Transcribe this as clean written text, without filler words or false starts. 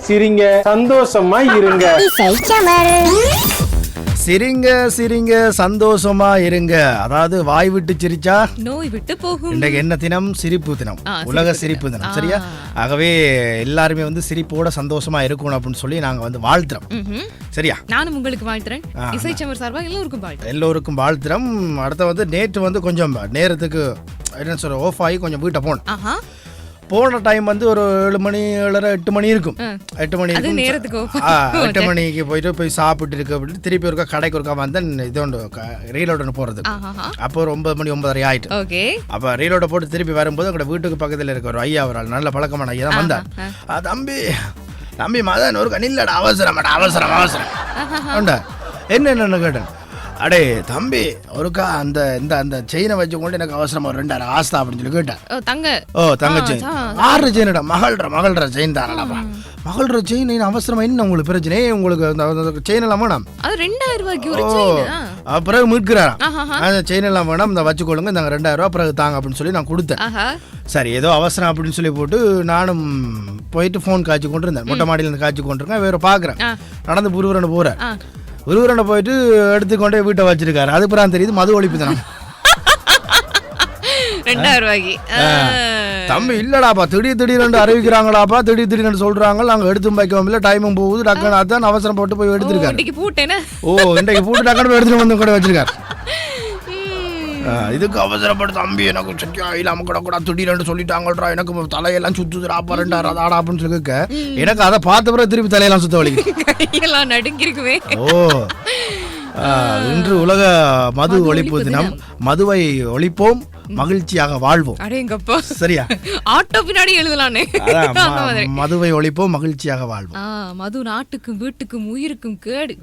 சிரிங்க சந்தோஷமா இருங்க. சிரிங்க சிரிங்க சந்தோஷமா இருங்க. அதாவது வாய் விட்டு சிரிச்சா நோய் விட்டு போகும். இன்றைக்கு என்ன தினம்? சிரிப்பு தினம், உலக சிரிப்பு தினம். சரியா? ஆகவே எல்லாருமே வந்து சிரிப்போட சந்தோஷமா இருக்கணும் அப்படின்னு சொல்லி நாங்க வந்து வாழ்த்துறோம். சரியா? நானும் உங்களுக்கு வாழ்த்துறேன். இசைச்சவர் சார்பா எல்லோருக்கும் வாழ்த்து. எல்லோருக்கும் வாழ்த்துறோம். அடுத்த வந்து நேற்று வந்து கொஞ்சம் நேரத்துக்கு என்ன சொல்ற ஆஃப் ஆகி கொஞ்சம் வீட்டை போன டைம் வந்து ஒரு 7 மணி 7:30 8 மணி இருக்கும். 8 மணி இருக்கும். 8 மணிக்கு போய் சாப்பிட்டு இருக்கு அப்படின்னு திருப்பி ஒருக்கா கடைக்கு ஒருக்கா வந்தேன். இது ஒன்று ரீலோட போறது. அப்போ ஒரு 9 மணி 9:30 ஆயிட்டு. அப்போ ரீலோட போட்டு திருப்பி வரும்போது அங்கே வீட்டுக்கு பக்கத்தில் இருக்க ஒரு ஐயா, ஒரு நல்ல பழக்கமான ஐயா தான் வந்தார். தம்பி மதன் ஒரு கண்ணில்லடா, அவசரம் அவசரம் என்னென்னு கேட்டேன். அடே தம்பி ஒருக்கா அந்த இந்த அந்த செயினை வச்சு கொண்டு எனக்கு அவசரமா 2000 ஆஸ்தா அப்படின்னு சொல்லி கேட்டேன். தங்க செயின். 6 செயின்டா, மகள்ற செயின் தானடாப்பா. மகள்ற செயின் அவசரமா என்ன உங்களுக்கு பிரச்சனை? உங்களுக்கு அந்த செயின் எல்லாம் வேணாம். அது 2000 ரூபாய்க்கு ஒரு செயின். பிறகு மீட்கிறாராம். அந்த செயின் எல்லாம் வேணாம், இந்த வச்சுக்கொள்ளுங்க, இந்த 2000 ரூபாய் பிறகு தாங்க அப்படின்னு சொல்லி நான் கொடுத்தேன். சரி ஏதோ அவசரம் அப்படின்னு சொல்லி போட்டு நானும் போயிட்டு ஃபோன் காய்ச்சி கொண்டு இருந்தேன். மொட்டை மாடியில இருந்து காய்ச்சி கொண்டிருக்கேன். வேற பாக்குறேன், நடந்து புருவரண்டு போறேன். ஒருவரண்ட போயிட்டு எடுத்துக்கொண்டே வீட்டை வச்சிருக்காரு. அதுக்கப்புறம் தெரியுது மது ஒழிப்பு தினம். 2000 ரூபாய்க்கு. தம்பி இல்லடாப்பா, திடீர்னு அறிவிக்கிறாங்களாப்பா, திடீர்னு சொல்றாங்க, நாங்க எடுத்து வைக்கவும் இல்லை, டைமும் போகுது, டக்குன்னு அதான் அவசரம் போட்டு போய் எடுத்துருக்காரு. இன்றைக்கு பூட்டு டக்குனு எடுத்துட்டு வந்து கூட வச்சிருக்காரு. இதுக்கு அவசரப்பட்டு தம்பி எனக்கு சத்தியா இல்லாம கூட திடீர்னு சொல்லிட்டாங்கன்றா, எனக்கு தலையெல்லாம் சுத்துதுடா, பரண்டாடா அப்படின்னு சொல்லி எனக்கு அதை பார்த்த பிறகு திருப்பி தலையெல்லாம் சுத்த வலிக்கு நடுங்கிருக்குமே. இன்று உலக மது ஒழிப்பு தினம். மதுவை ஒழிப்போம், மகிழ்ச்சியாக வாழ்வோம். சரியா? ஆட்டோ பின்னாடி எழுதலானே. மதுவை ஒழிப்போம், மகிழ்ச்சியாக வாழ்வோம். மது நாட்டுக்கும் வீட்டுக்கும் உயிருக்கும் கேடு.